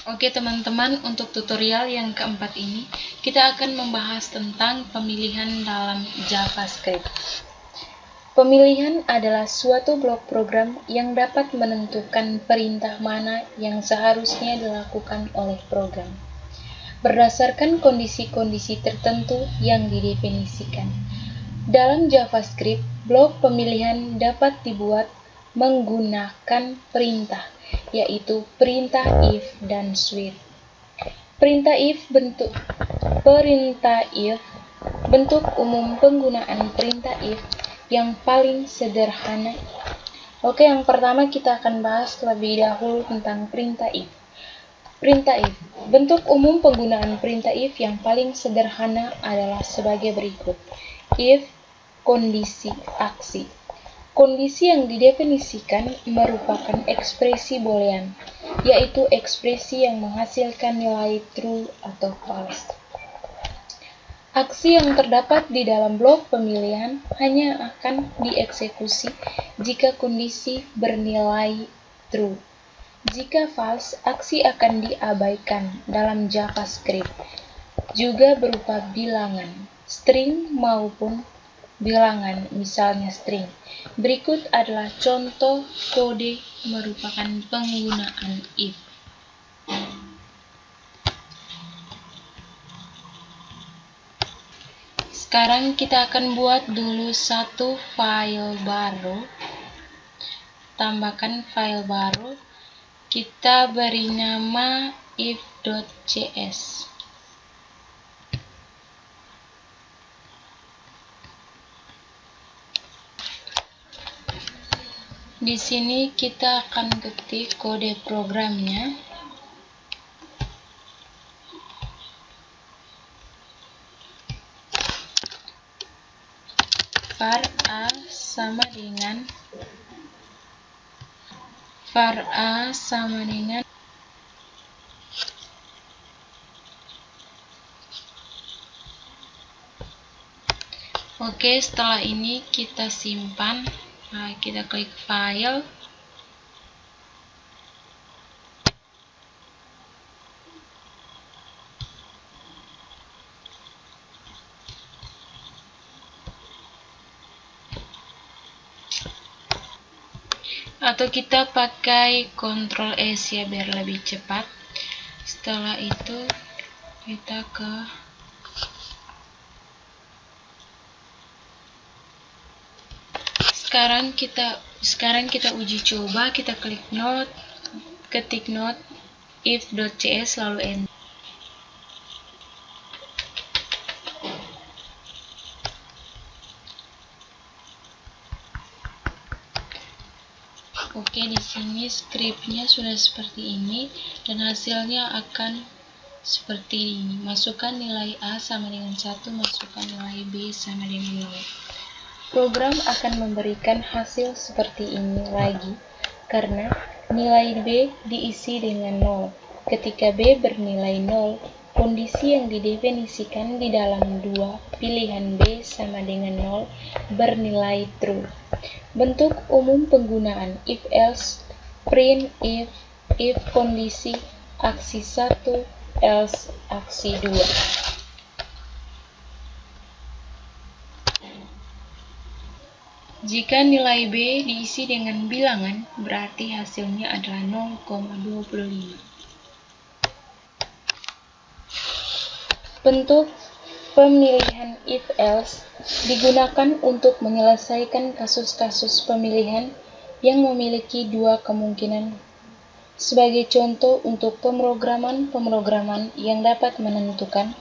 Oke teman-teman, untuk tutorial yang keempat ini kita akan membahas tentang pemilihan dalam JavaScript. Pemilihan adalah suatu blok program yang dapat menentukan perintah mana yang seharusnya dilakukan oleh program berdasarkan kondisi-kondisi tertentu yang didefinisikan. Dalam JavaScript, blok pemilihan dapat dibuat menggunakan perintah, yaitu perintah if dan switch. Perintah if bentuk umum penggunaan perintah if yang paling sederhana. Oke, yang pertama kita akan bahas terlebih dahulu tentang perintah if. Perintah if. Bentuk umum penggunaan perintah if yang paling sederhana adalah sebagai berikut. If kondisi aksi. Kondisi yang didefinisikan merupakan ekspresi boolean, yaitu ekspresi yang menghasilkan nilai true atau false. Aksi yang terdapat di dalam blok pemilihan hanya akan dieksekusi jika kondisi bernilai true. Jika false, aksi akan diabaikan. Dalam JavaScript juga berupa bilangan, string maupun bilangan, misalnya string. Berikut adalah contoh kode merupakan penggunaan if. Sekarang kita akan buat dulu satu file baru. Tambahkan file baru. Kita beri nama if.js. Di sini kita akan ketik kode programnya. var a sama dengan Oke, setelah ini kita simpan. Kita klik file. Atau kita pakai Ctrl S ya biar lebih cepat. Setelah itu kita sekarang kita uji coba. Kita klik node, ketik node if.js lalu enter. Oke, di sini scriptnya sudah seperti ini dan hasilnya akan seperti ini. Masukkan nilai A sama dengan 1, masukkan nilai B sama dengan 0. Program akan memberikan hasil seperti ini lagi karena nilai B diisi dengan 0. Ketika B bernilai 0, kondisi yang didefinisikan di dalam dua pilihan B sama dengan 0 bernilai true. Bentuk umum penggunaan if-else, print if kondisi, aksi 1, else aksi 2. Jika nilai B diisi dengan bilangan, berarti hasilnya adalah 0,25. Bentuk pemilihan if-else digunakan untuk menyelesaikan kasus-kasus pemilihan yang memiliki dua kemungkinan. Sebagai contoh untuk pemrograman yang dapat menentukan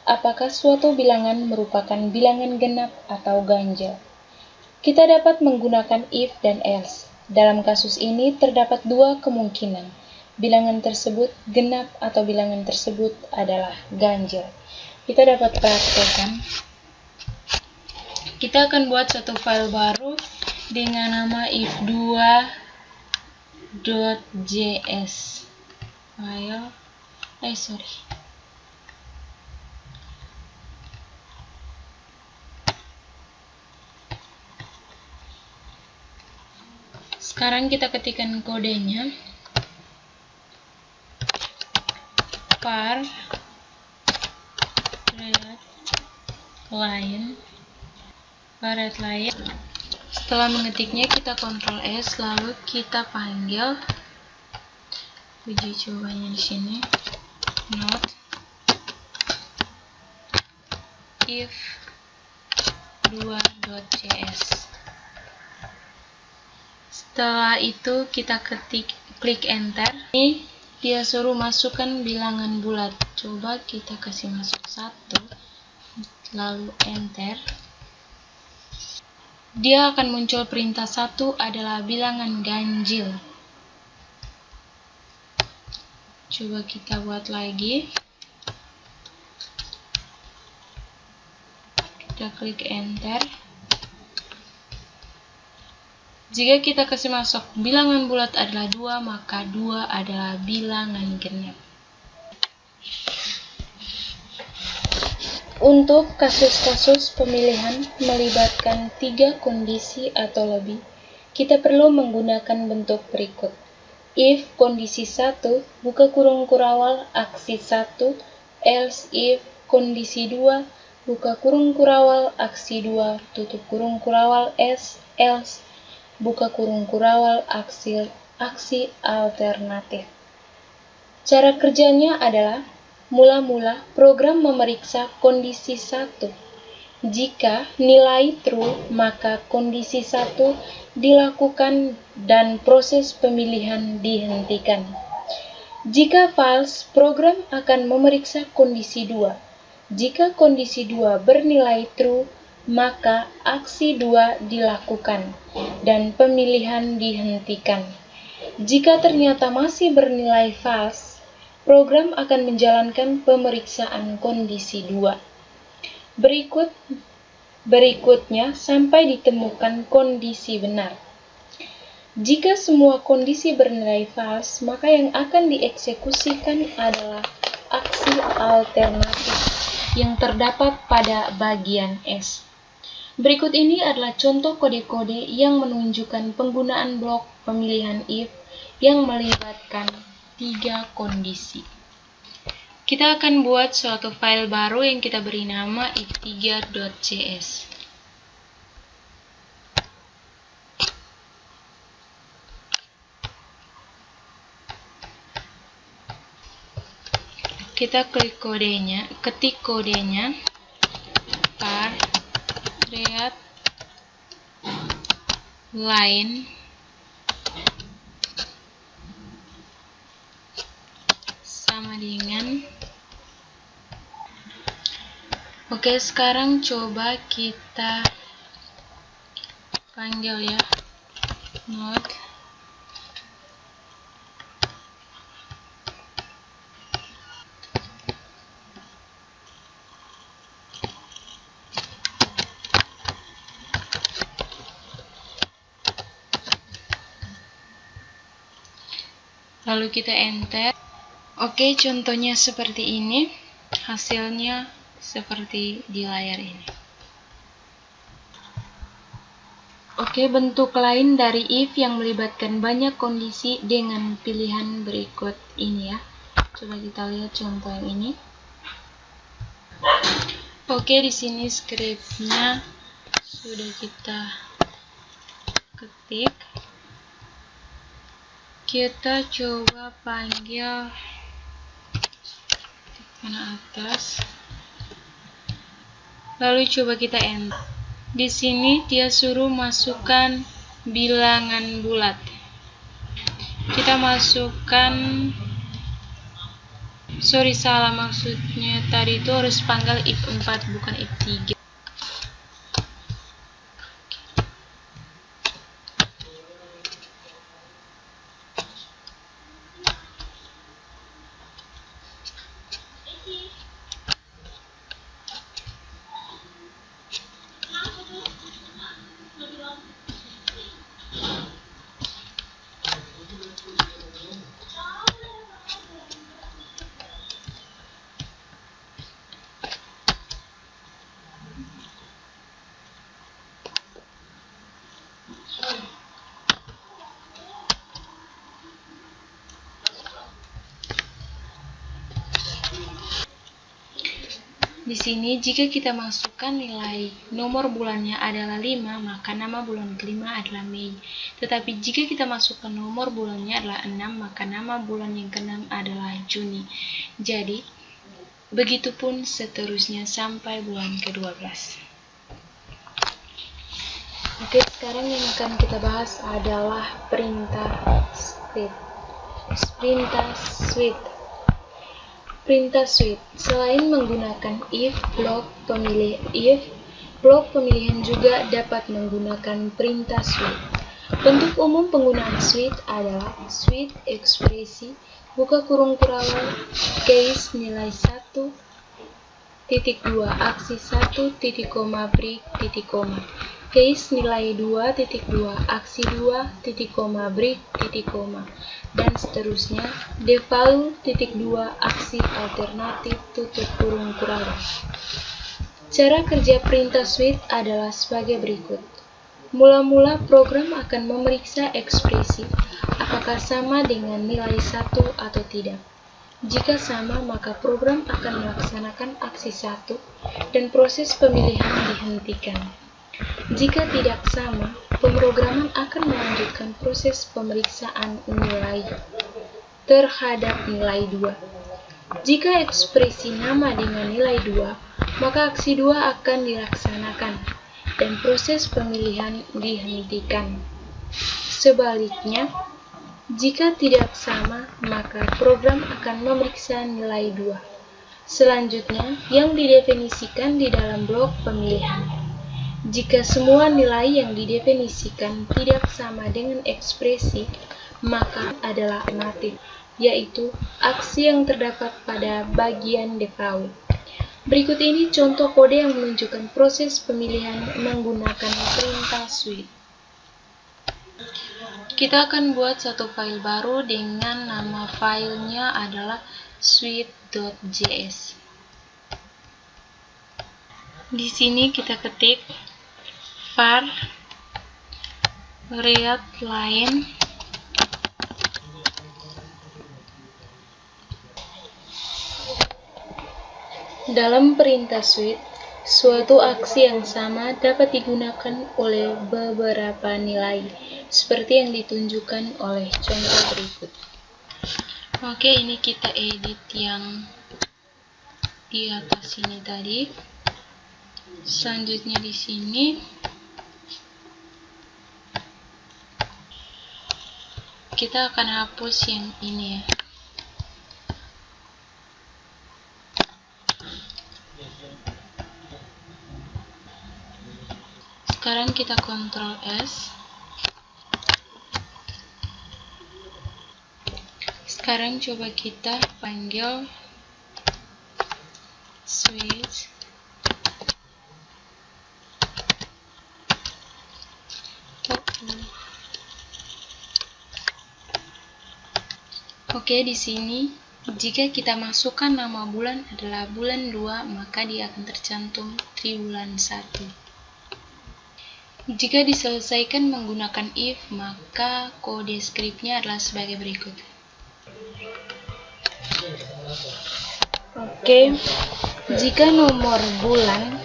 apakah suatu bilangan merupakan bilangan genap atau ganjil. Kita dapat menggunakan if dan else. Dalam kasus ini terdapat dua kemungkinan. Bilangan tersebut genap atau bilangan tersebut adalah ganjil. Kita dapat praktekkan. Kita akan buat satu file baru dengan nama if2.js. Sekarang kita ketikkan kodenya. var readLine. Setelah mengetiknya kita Ctrl S, lalu kita panggil uji cobanya di sini not if 2.js. Setelah itu kita klik enter. Ini dia suruh masukkan bilangan bulat. Coba kita kasih masuk 1, lalu enter. Dia akan muncul perintah 1 adalah bilangan ganjil. Coba kita buat lagi. Kita klik enter. Jika kita kasih masuk bilangan bulat adalah 2, maka 2 adalah bilangan genap. Untuk kasus-kasus pemilihan melibatkan 3 kondisi atau lebih, kita perlu menggunakan bentuk berikut. If kondisi 1, buka kurung kurawal aksi 1, else if kondisi 2, buka kurung kurawal aksi 2, tutup kurung kurawal else, buka kurung kurawal aksi alternatif. Cara kerjanya adalah mula-mula program memeriksa kondisi 1. Jika nilai true, maka kondisi 1 dilakukan dan proses pemilihan dihentikan. Jika false, program akan memeriksa kondisi 2. Jika kondisi 2 bernilai true, maka aksi 2 dilakukan dan pemilihan dihentikan. Jika ternyata masih bernilai false, program akan menjalankan pemeriksaan kondisi 2. Berikutnya sampai ditemukan kondisi benar. Jika semua kondisi bernilai false, maka yang akan dieksekusikan adalah aksi alternatif yang terdapat pada bagian S. Berikut ini adalah contoh kode-kode yang menunjukkan penggunaan blok pemilihan if yang melibatkan 3 kondisi. Kita akan buat suatu file baru yang kita beri nama if3.js. Kita ketik kodenya var readLine sama dengan Oke, sekarang coba kita panggil ya node lalu kita enter. Oke, contohnya seperti ini, hasilnya seperti di layar ini. Oke, bentuk lain dari if yang melibatkan banyak kondisi dengan pilihan berikut ini ya. Coba kita lihat contoh yang ini. Oke, di sini skripnya sudah kita ketik. Kita coba panggil mana atas. Lalu coba kita enter. Di sini dia suruh masukkan bilangan bulat. Kita masukkan, salah maksudnya tadi itu harus panggil if 4 bukan if 3. Di sini jika kita masukkan nilai nomor bulannya adalah 5, maka nama bulan kelima adalah Mei. Tetapi jika kita masukkan nomor bulannya adalah 6, maka nama bulan yang ke-6 adalah Juni. Jadi, begitupun seterusnya sampai bulan ke-12. Oke, sekarang yang akan kita bahas adalah perintah switch. Perintah switch selain menggunakan if, blok pemilihan juga dapat menggunakan perintah switch. Bentuk umum penggunaan switch adalah switch ekspresi buka kurung kurawal case nilai 1.2 aksi 1 titik koma break titik koma case nilai 2.2 aksi 2 titik koma break titik koma dan seterusnya devalue titik 2 aksi alternatif tutup kurung kurawal. Cara kerja perintah switch adalah sebagai berikut. Mula-mula program akan memeriksa ekspresi apakah sama dengan nilai 1 atau tidak. Jika sama, maka program akan melaksanakan aksi 1 dan proses pemilihan dihentikan. Jika tidak sama, pemrograman akan melanjutkan proses pemeriksaan nilai terhadap nilai 2. Jika ekspresi nama dengan nilai 2, maka aksi 2 akan dilaksanakan dan proses pemilihan dihentikan. Sebaliknya, jika tidak sama, maka program akan memeriksa nilai 2. Selanjutnya, yang didefinisikan di dalam blok pemilihan. Jika semua nilai yang didefinisikan tidak sama dengan ekspresi, maka adalah alternatif, yaitu aksi yang terdapat pada bagian default. Berikut ini contoh kode yang menunjukkan proses pemilihan menggunakan perintah switch. Kita akan buat satu file baru dengan nama filenya adalah switch.js. Di sini kita ketik var read line dalam perintah switch. Suatu aksi yang sama dapat digunakan oleh beberapa nilai, seperti yang ditunjukkan oleh contoh berikut. Oke, ini kita edit yang di atas ini tadi. Selanjutnya di sini kita akan hapus yang ini ya. Sekarang kita Ctrl S. Sekarang coba kita panggil switch Oke, di sini jika kita masukkan nama bulan adalah bulan 2, maka dia akan tercantum triwulan 1. Jika diselesaikan menggunakan if, maka kode skripnya adalah sebagai berikut. Oke, jika nomor bulan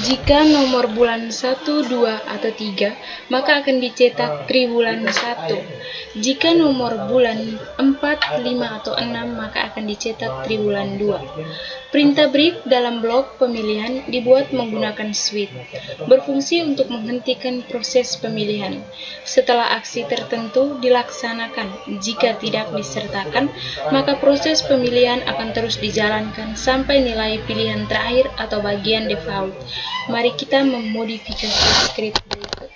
Jika nomor bulan 1, 2, atau 3, maka akan dicetak triwulan 1. Jika nomor bulan 4, 5, atau 6, maka akan dicetak triwulan 2. Perintah break dalam blok pemilihan dibuat menggunakan switch, berfungsi untuk menghentikan proses pemilihan. Setelah aksi tertentu dilaksanakan, jika tidak disertakan, maka proses pemilihan akan terus dijalankan sampai nilai pilihan terakhir atau bagian default. Mari kita memodifikasi skrip berikut.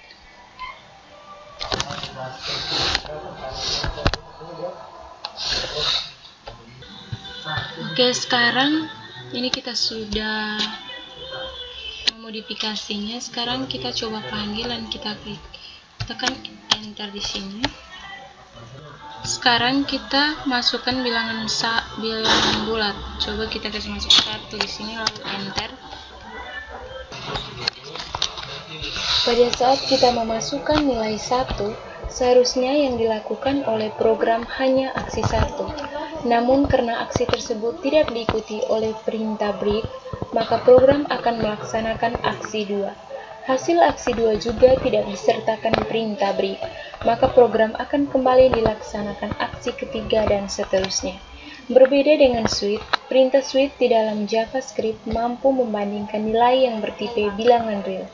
Oke, sekarang ini kita sudah memodifikasinya. Sekarang kita coba panggil dan kita klik, tekan enter di sini. Sekarang kita masukkan bilangan bulat. Coba kita kasih masuk 1 di sini lalu enter. Pada saat kita memasukkan nilai 1, seharusnya yang dilakukan oleh program hanya aksi 1. Namun karena aksi tersebut tidak diikuti oleh perintah break, maka program akan melaksanakan aksi 2. Hasil aksi 2 juga tidak disertakan perintah break, maka program akan kembali dilaksanakan aksi ketiga dan seterusnya. Berbeda dengan switch, perintah switch di dalam JavaScript mampu membandingkan nilai yang bertipe bilangan real.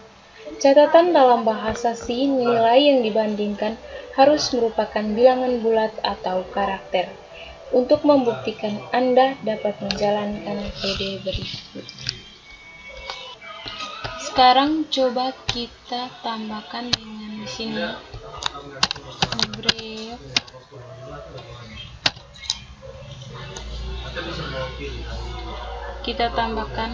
Catatan dalam bahasa C, nilai yang dibandingkan harus merupakan bilangan bulat atau karakter. Untuk membuktikan, Anda dapat menjalankan kode berikut. Sekarang coba kita tambahkan dengan di sini break. Kita tambahkan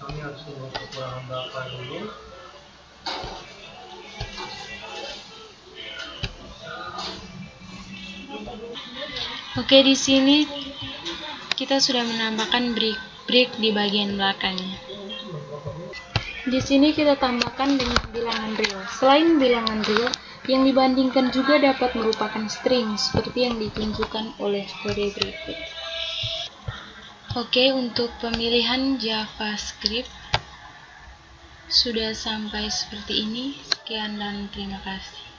kami harus membuat kekurangan berapa dulu. Oke, di sini kita sudah menambahkan break di bagian belakangnya. Di sini kita tambahkan dengan bilangan real. Selain bilangan real, yang dibandingkan juga dapat merupakan string seperti yang ditunjukkan oleh kode berikut. Oke, untuk pemilihan JavaScript sudah sampai seperti ini. Sekian dan terima kasih.